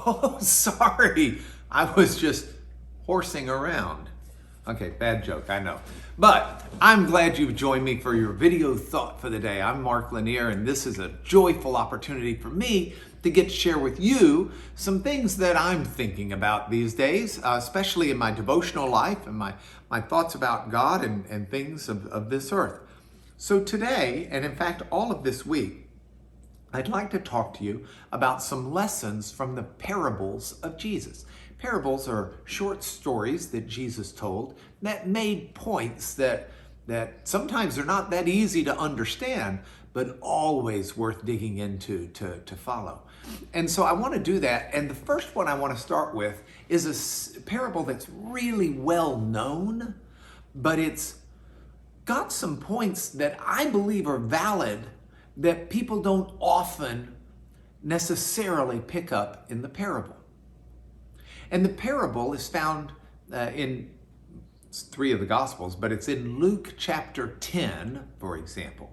Oh, sorry. I was just horsing around. Okay, bad joke, I know. But I'm glad you've joined me for your video thought for the day. I'm Mark Lanier, and this is a joyful opportunity for me to get to share with you some things that I'm thinking about these days, especially in my devotional life and my thoughts about God and things of this earth. So today, and in fact all of this week, I'd like to talk to you about some lessons from the parables of Jesus. Parables are short stories that Jesus told that made points that sometimes are not that easy to understand, but always worth digging into to follow. And so I want to do that. And the first one I want to start with is a parable that's really well known, but it's got some points that I believe are valid that people don't often necessarily pick up in the parable. And the parable is found in three of the Gospels, but it's in Luke chapter 10, for example.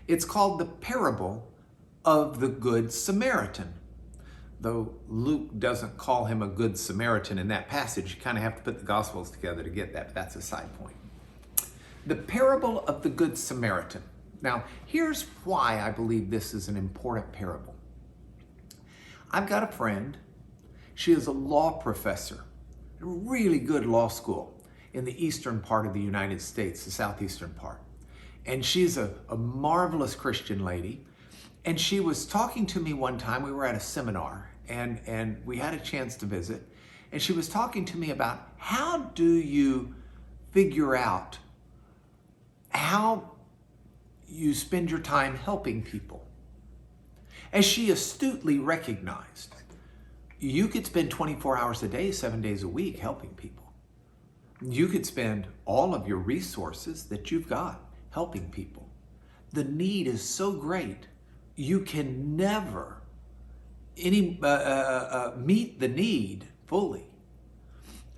It's called the parable of the Good Samaritan. Though Luke doesn't call him a Good Samaritan in that passage, you kind of have to put the Gospels together to get that, but that's a side point. The parable of the Good Samaritan. Now, here's why I believe this is an important parable. I've got a friend. She is a law professor, a really good law school in the eastern part of the United States, the southeastern part. And she's a marvelous Christian lady. And she was talking to me one time. We were at a seminar and we had a chance to visit. And she was talking to me about how do you figure out how you spend your time helping people. As she astutely recognized, you could spend 24 hours a day, 7 days a week helping people. You could spend all of your resources that you've got helping people. The need is so great, you can never meet the need fully.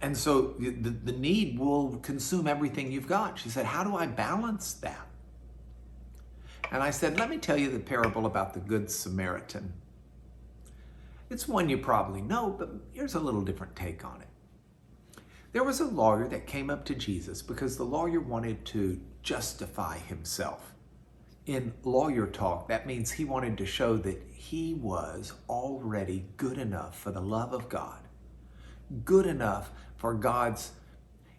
And so the need will consume everything you've got. She said, how do I balance that? And I said, let me tell you the parable about the Good Samaritan. It's one you probably know, but here's a little different take on it. There was a lawyer that came up to Jesus because the lawyer wanted to justify himself. In lawyer talk, that means he wanted to show that he was already good enough for the love of God, good enough for God's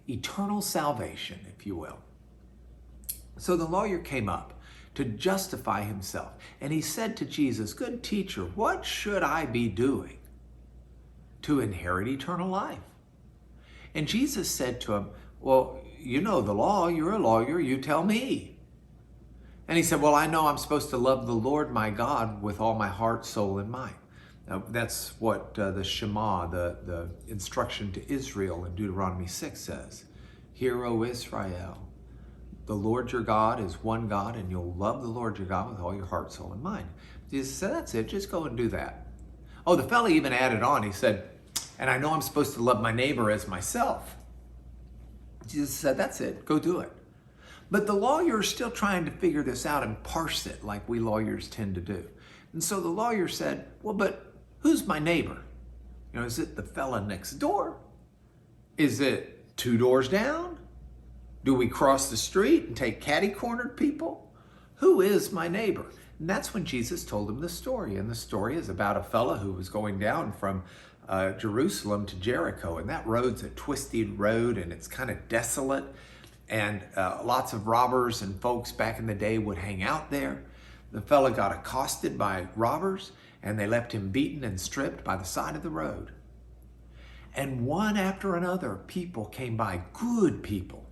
eternal salvation, if you will. So the lawyer came up to justify himself. And he said to Jesus, good teacher, what should I be doing to inherit eternal life? And Jesus said to him, well, you know the law, you're a lawyer, you tell me. And he said, well, I know I'm supposed to love the Lord my God with all my heart, soul, and mind. Now, that's what the Shema, the instruction to Israel in Deuteronomy 6 says. Hear, O Israel, the Lord your God is one God, and you'll love the Lord your God with all your heart, soul, and mind. Jesus said, that's it, just go and do that. Oh, the fella even added on, he said, and I know I'm supposed to love my neighbor as myself. Jesus said, that's it, go do it. But the lawyer is still trying to figure this out and parse it like we lawyers tend to do. And so the lawyer said, well, but who's my neighbor? You know, is it the fella next door? Is it 2 doors down? Do we cross the street and take catty-cornered people? Who is my neighbor? And that's when Jesus told him the story. And the story is about a fella who was going down from Jerusalem to Jericho. And that road's a twisted road and it's kind of desolate. And lots of robbers and folks back in the day would hang out there. The fella got accosted by robbers and they left him beaten and stripped by the side of the road. And one after another, people came by, good people.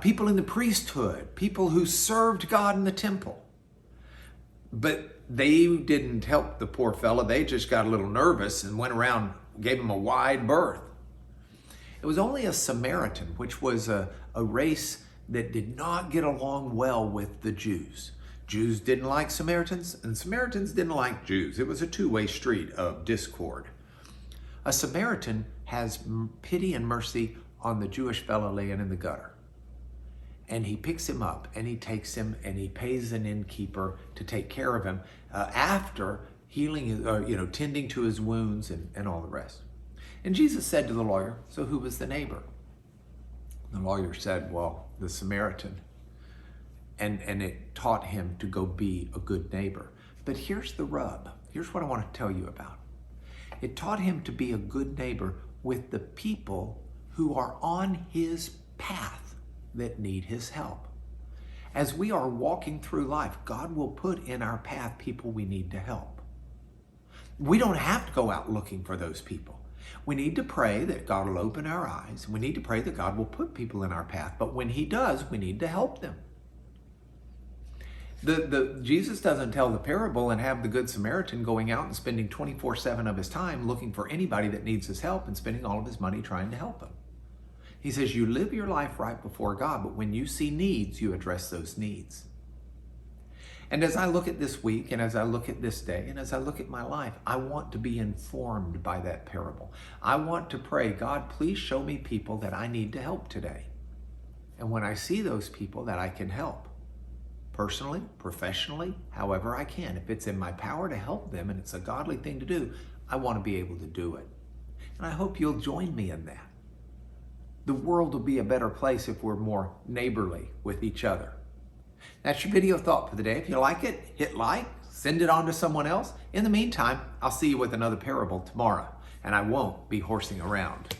People in the priesthood, people who served God in the temple. But they didn't help the poor fella. They just got a little nervous and went around, gave him a wide berth. It was only a Samaritan, which was a race that did not get along well with the Jews. Jews didn't like Samaritans, and Samaritans didn't like Jews. It was a two-way street of discord. A Samaritan has pity and mercy on the Jewish fellow laying in the gutter. And he picks him up and he takes him and he pays an innkeeper to take care of him after healing, tending to his wounds and all the rest. And Jesus said to the lawyer, so who was the neighbor? The lawyer said, well, the Samaritan. And it taught him to go be a good neighbor. But here's the rub. Here's what I want to tell you about. It taught him to be a good neighbor with the people who are on his path that need his help. As we are walking through life, God will put in our path people we need to help. We don't have to go out looking for those people. We need to pray that God will open our eyes. We need to pray that God will put people in our path. But when he does, we need to help them. Jesus doesn't tell the parable and have the Good Samaritan going out and spending 24/7 of his time looking for anybody that needs his help and spending all of his money trying to help him. He says you live your life right before God, but when you see needs, you address those needs. And as I look at this week, and as I look at this day, and as I look at my life, I want to be informed by that parable. I want to pray, God, please show me people that I need to help today. And when I see those people that I can help, personally, professionally, however I can, if it's in my power to help them and it's a godly thing to do, I want to be able to do it. And I hope you'll join me in that. The world will be a better place if we're more neighborly with each other. That's your video thought for the day. If you like it, hit like, send it on to someone else. In the meantime, I'll see you with another parable tomorrow, and I won't be horsing around.